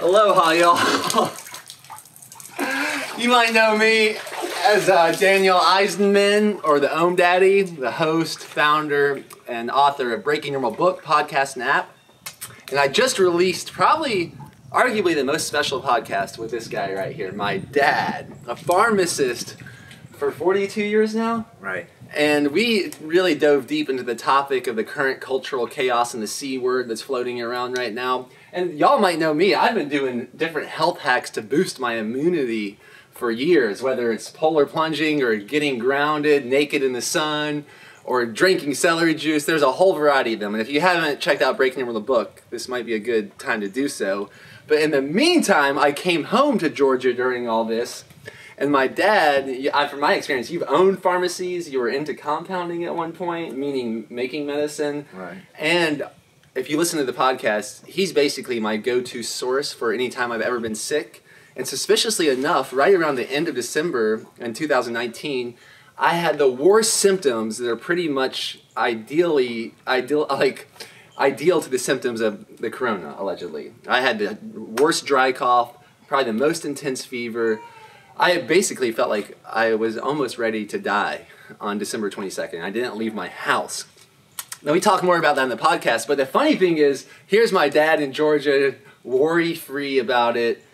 Aloha, y'all. You might know me as Daniel Eisenman, or the Ohm Daddy, the host, founder, and author of Breaking Normal book, podcast, and app. And I just released arguably the most special podcast with this guy right here, my dad, a pharmacist for 42 years now. Right. And we really dove deep into the topic of the current cultural chaos and the C word that's floating around right now. And y'all might know me. I've been doing different health hacks to boost my immunity for years, whether it's polar plunging or getting grounded, naked in the sun, or drinking celery juice. There's a whole variety of them. And if you haven't checked out Breaking Normal the book, this might be a good time to do so. But in the meantime, I came home to Georgia during all this. And my dad, from my experience, you've owned pharmacies, you were into compounding at one point, meaning making medicine. Right. And if you listen to the podcast, he's basically my go-to source for any time I've ever been sick. And suspiciously enough, right around the end of December in 2019, I had the worst symptoms that are pretty much ideal to the symptoms of the corona, allegedly. I had the worst dry cough, probably the most intense fever. I basically felt like I was almost ready to die on December 22nd. I didn't leave my house. Now, we talk more about that in the podcast, but the funny thing is, here's my dad in Georgia, worry-free about it,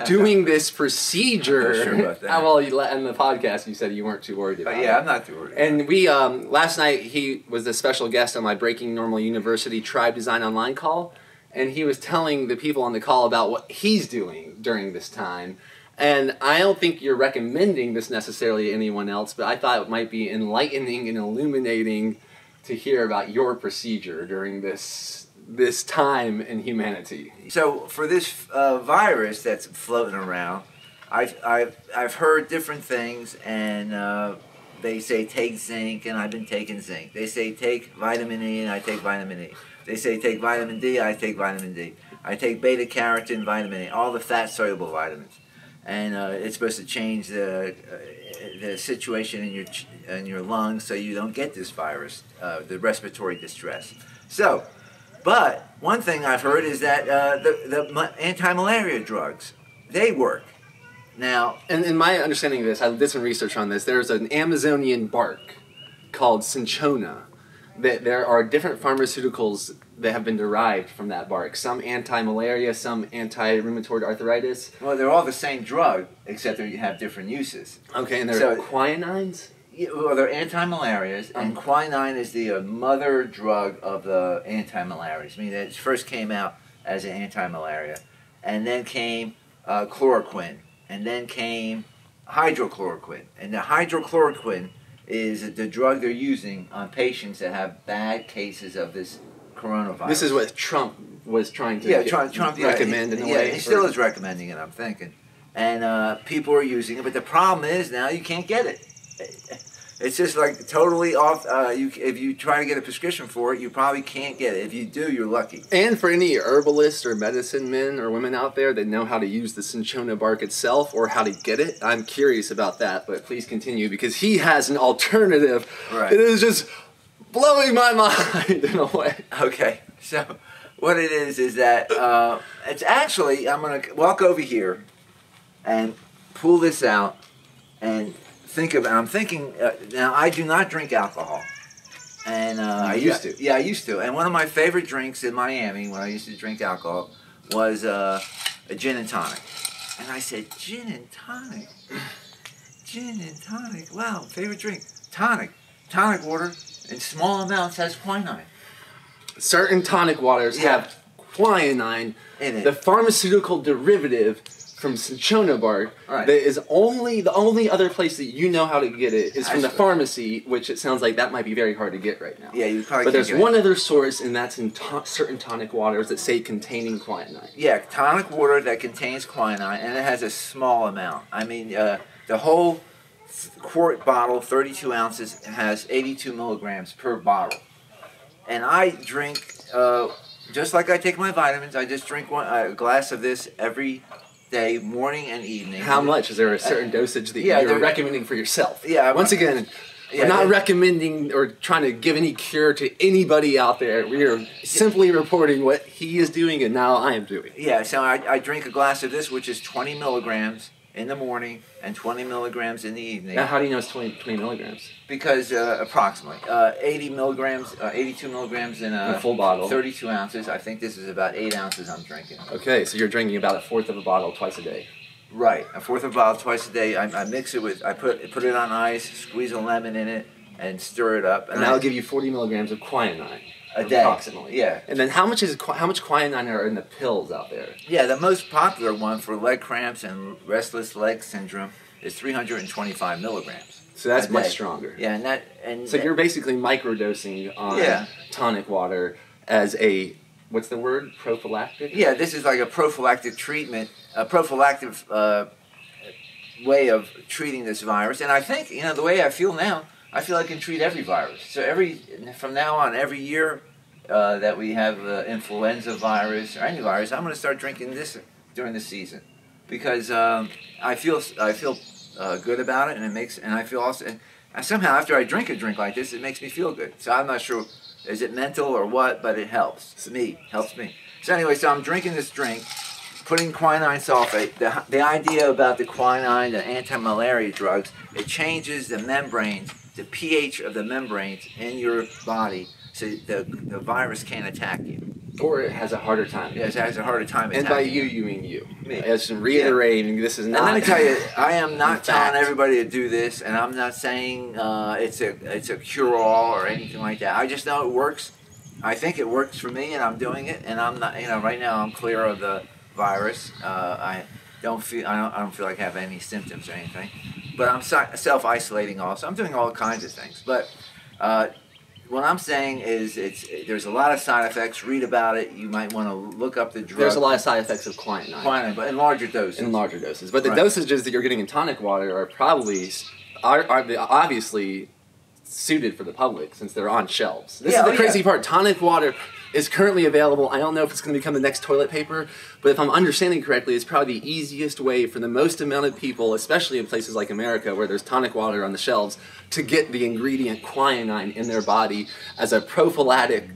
doing this procedure. I'm not sure about that. Well, in the podcast, you said you weren't too worried about it. Yeah, I'm not too worried. And we, last night, he was a special guest on my Breaking Normal University Tribe Design Online call, and he was telling the people on the call about what he's doing during this time. And I don't think you're recommending this necessarily to anyone else, but I thought it might be enlightening and illuminating to hear about your procedure during this time in humanity. So for this virus that's floating around, I've heard different things, and they say take zinc, and I've been taking zinc. They say take vitamin E, and I take vitamin E. They say take vitamin D, I take vitamin D. I take beta carotene, vitamin A, all the fat soluble vitamins. And it's supposed to change the situation in your lungs so you don't get this virus, the respiratory distress. So, but one thing I've heard is that the anti-malaria drugs, they work. Now, and in my understanding of this, I did some research on this. There's an Amazonian bark called cinchona. There are different pharmaceuticals that have been derived from that bark. Some anti-malaria, some anti-rheumatoid arthritis. Well, they're all the same drug, except that you have different uses. Okay, and they're quinines? Yeah, well, they're anti-malarias, and quinine is the mother drug of the anti-malarias. I mean, it first came out as an anti-malaria, and then came chloroquine, and then came hydrochloroquine. And the hydrochloroquine is the drug they're using on patients that have bad cases of this coronavirus. This is what Trump was trying to recommend in a way. Yeah, he still is recommending it, I'm thinking. And people are using it, but the problem is now you can't get it. It's just like totally off. If you try to get a prescription for it, you probably can't get it. If you do, you're lucky. And for any herbalists or medicine men or women out there that know how to use the cinchona bark itself or how to get it, I'm curious about that, but please continue because he has an alternative. Right. It is just blowing my mind in a way. Okay, so what it is that it's actually, I'm going to walk over here and pull this out and I'm thinking, now I do not drink alcohol. And I used to. Yeah, I used to. And one of my favorite drinks in Miami when I used to drink alcohol was a gin and tonic. And I said, gin and tonic? Gin and tonic, wow, favorite drink. Tonic water in small amounts has quinine. Certain tonic waters have quinine in it. The pharmaceutical derivative from cinchona bark. Right. That is the only other place that you know how to get it is from the pharmacy, which it sounds like that might be very hard to get right now. Yeah, you probably. But there's one other source, and that's in certain tonic waters that say containing quinine. Yeah, tonic water that contains quinine, and it has a small amount. I mean, the whole quart bottle, 32 ounces, has 82 milligrams per bottle. And I drink, just like I take my vitamins, I just drink a glass of this every day, morning and evening. How much? Is there a certain dosage that you're recommending for yourself? Yeah. Once again, Yeah, We're not recommending or trying to give any cure to anybody out there. We are simply reporting what he is doing and now I am doing. Yeah, so I drink a glass of this, which is 20 milligrams in the morning and 20 milligrams in the evening. Now, how do you know it's 20 milligrams? Because approximately 80 milligrams, 82 milligrams in a full bottle, 32 ounces. I think this is about 8 ounces I'm drinking. Okay, so you're drinking about a fourth of a bottle twice a day. Right, a fourth of a bottle twice a day. I mix it with, I put it on ice, squeeze a lemon in it, and stir it up. And that'll give you 40 milligrams of quinine. A day. Approximately. Yeah. And then how much quinine are in the pills out there? Yeah, the most popular one for leg cramps and restless leg syndrome is 325 milligrams. So that's much stronger. Yeah, so you're basically microdosing on tonic water as a, what's the word? Prophylactic? Yeah, this is like a prophylactic treatment, a prophylactic way of treating this virus. And I think, the way I feel now, I feel I can treat every virus. So from now on, every year that we have influenza virus or any virus, I'm going to start drinking this during the season because I feel good about it, and I feel also, and somehow after I drink a drink like this, it makes me feel good. So I'm not sure, is it mental or what, but it helps me. So anyway, so I'm drinking this drink, putting quinine sulfate. The idea about the quinine, the anti-malaria drugs, it changes the membranes, the pH of the membranes in your body, so the virus can't attack you. Or it has a harder time. Yes, it has a harder time attacking. And by you mean you. Me. As reiterating, this is not. And let me tell you, I am not telling everybody to do this, and I'm not saying it's a cure-all or anything like that. I just know it works. I think it works for me, and I'm doing it. And I'm not, right now I'm clear of the virus. I don't feel like I have any symptoms or anything. But I'm self-isolating also. I'm doing all kinds of things. But what I'm saying is there's a lot of side effects. Read about it. You might want to look up the drug. There's a lot of side effects of quinine. Quinine, but in larger doses. But the dosages that you're getting in tonic water are probably are obviously suited for the public since they're on shelves. This is the crazy part. Tonic water is currently available. I don't know if it's going to become the next toilet paper, but if I'm understanding correctly, it's probably the easiest way for the most amount of people, especially in places like America where there's tonic water on the shelves, to get the ingredient quinine in their body as a prophylactic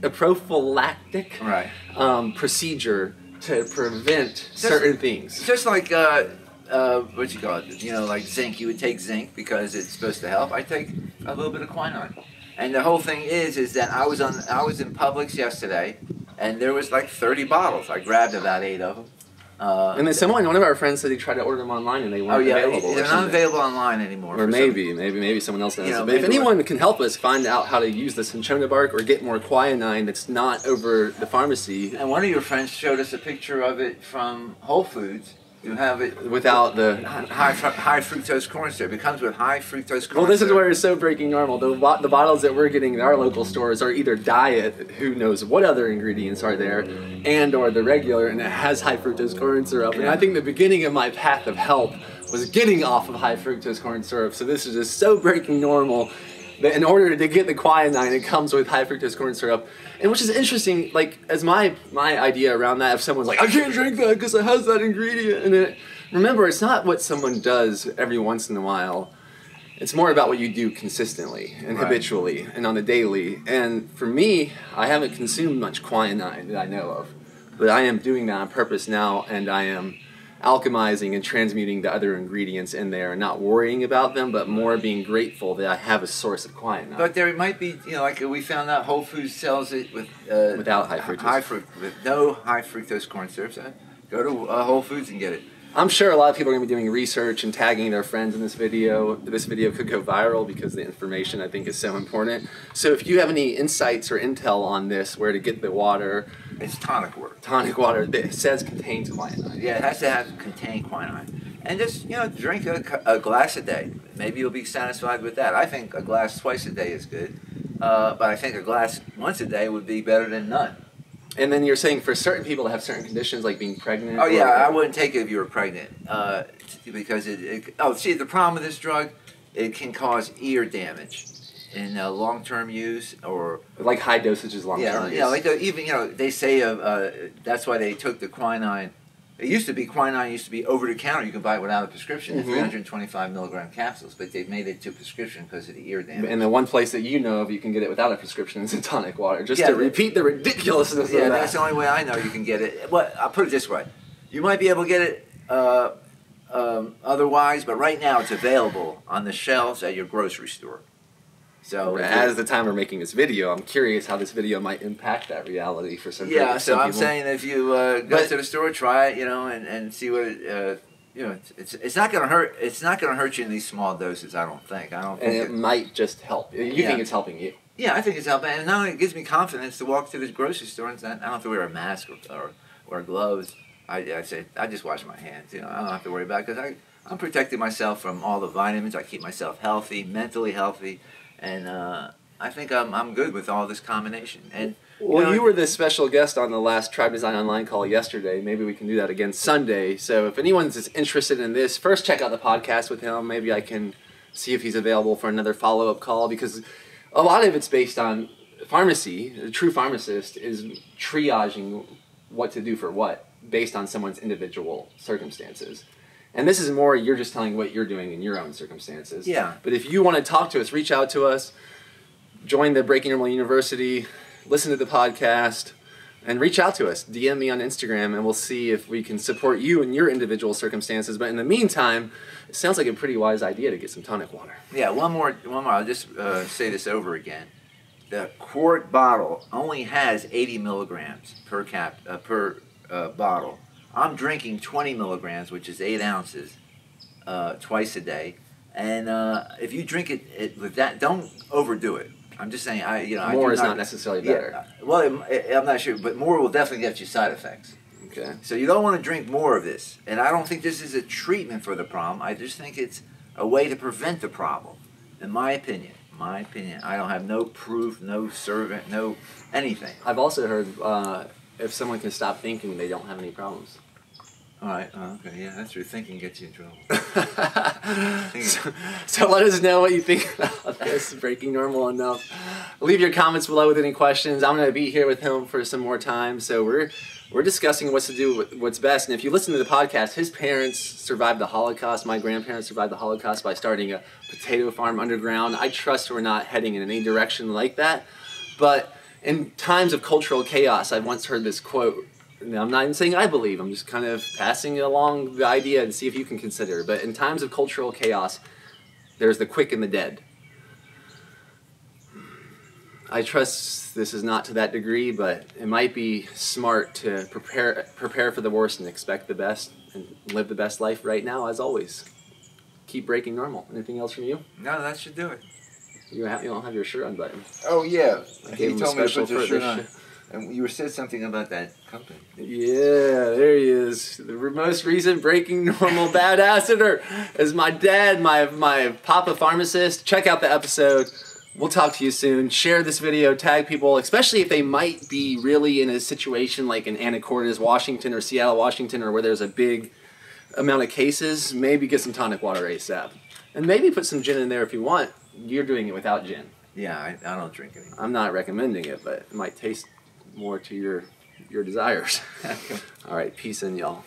procedure to prevent certain things. Just like what you call it, like zinc. You would take zinc because it's supposed to help. I take a little bit of quinine. And the whole thing is that I was in Publix yesterday, and there was like 30 bottles. I grabbed about 8 of them. And then one of our friends said he tried to order them online and they weren't available. They're not available online anymore. Or maybe someone else knows. But if anyone can help us find out how to use the cinchona bark or get more quinine that's not over the pharmacy. And one of your friends showed us a picture of it from Whole Foods. You have it without the high fructose corn syrup. It comes with high fructose corn syrup. Well, this is where it's so breaking normal. The bottles that we're getting in our local stores are either diet, who knows what other ingredients are there, and or the regular, and it has high fructose corn syrup. And I think the beginning of my path of health was getting off of high fructose corn syrup. So this is just so breaking normal that in order to get the quinine, it comes with high fructose corn syrup. And which is interesting, like, as my idea around that, if someone's like, I can't drink that because it has that ingredient in it. Remember, it's not what someone does every once in a while. It's more about what you do consistently and habitually and on the daily. And for me, I haven't consumed much quinine that I know of. But I am doing that on purpose now, and I am alchemizing and transmuting the other ingredients in there and not worrying about them, but more being grateful that I have a source of quinine. But there might be, like we found out Whole Foods sells it with without high fructose. With no high fructose corn syrup. So go to Whole Foods and get it. I'm sure a lot of people are going to be doing research and tagging their friends in this video. This video could go viral because the information, I think, is so important. So if you have any insights or intel on this, where to get the water... It's tonic water. Tonic water that says contains quinine. Yeah, it has to contain quinine. And just, drink a glass a day. Maybe you'll be satisfied with that. I think a glass twice a day is good. But I think a glass once a day would be better than none. And then you're saying for certain people that have certain conditions, like being pregnant? Oh, yeah, I wouldn't take it if you were pregnant. Because the problem with this drug, it can cause ear damage in long-term use or... Like high dosages long-term use. Yeah, like even, they say that's why they took the quinine It used to be, quinine used to be over the counter. You could buy it without a prescription, Mm-hmm. 325 milligram capsules, but they've made it to prescription because of the ear damage. And the one place that you know of you can get it without a prescription is in tonic water. Just Yeah, to repeat the ridiculousness of Yeah, that. that's the only way I know you can get it. Well, I'll put it this way. You might be able to get it otherwise, but right now it's available on the shelves at your grocery store. So as the time we're making this video, I'm curious how this video might impact that reality for some yeah, so I'm people. saying if you go to the store, try it, and see what it's not going to hurt. It's not going to hurt you in these small doses. I don't think. And it might just help. You think it's helping you? Yeah, I think it's helping, and not only it gives me confidence to walk to the grocery store and I don't have to wear a mask or gloves. I say I just wash my hands. I don't have to worry about it because I'm protecting myself from all the vitamins. I keep myself healthy, mentally healthy. And I think I'm good with all this combination. And you were the special guest on the last Tribe Design Online call yesterday. Maybe we can do that again Sunday. So if anyone's interested in this, first check out the podcast with him. Maybe I can see if he's available for another follow-up call, because a lot of it's based on pharmacy. The true pharmacist is triaging what to do for what based on someone's individual circumstances. And this is more, you're just telling what you're doing in your own circumstances. Yeah. But if you want to talk to us, reach out to us, join the Breaking Normal University, listen to the podcast, and reach out to us. DM me on Instagram, and we'll see if we can support you in your individual circumstances. But in the meantime, it sounds like a pretty wise idea to get some tonic water. Yeah, one more. I'll just say this over again. The quart bottle only has 80 milligrams per bottle. I'm drinking 20 milligrams, which is 8 ounces, twice a day. And if you drink it with that, don't overdo it. I'm just saying, more is not necessarily better. Yeah, well, I'm not sure, but more will definitely get you side effects. Okay. So you don't want to drink more of this. And I don't think this is a treatment for the problem. I just think it's a way to prevent the problem, in my opinion. I don't have no proof, no servant, no anything. I've also heard if someone can stop thinking, they don't have any problems. All right. Okay. Yeah, that's true. Thinking gets you in trouble. So let us know what you think about this. Breaking Normal enough. Leave your comments below with any questions. I'm going to be here with him for some more time. So we're discussing what to do, what's best. And if you listen to the podcast, his parents survived the Holocaust. My grandparents survived the Holocaust by starting a potato farm underground. I trust we're not heading in any direction like that. But in times of cultural chaos, I once heard this quote. Now, I'm not even saying I believe, I'm just kind of passing along the idea and see if you can consider it. But in times of cultural chaos, there's the quick and the dead. I trust this is not to that degree, but it might be smart to prepare for the worst and expect the best and live the best life right now, as always. Keep breaking normal. Anything else from you? No, that should do it. You don't have your shirt unbuttoned. Oh, yeah. I gave him a special for this shirt. And you said something about that company. Yeah, there he is. The most recent Breaking Normal badassador is my dad, my papa pharmacist. Check out the episode. We'll talk to you soon. Share this video, tag people, especially if they might be really in a situation like in Anacortes, Washington, or Seattle, Washington, or where there's a big amount of cases. Maybe get some tonic water ASAP. And maybe put some gin in there if you want. You're doing it without gin. Yeah, I don't drink it. I'm not recommending it, but it might taste more to your desires. All right, peace in, y'all.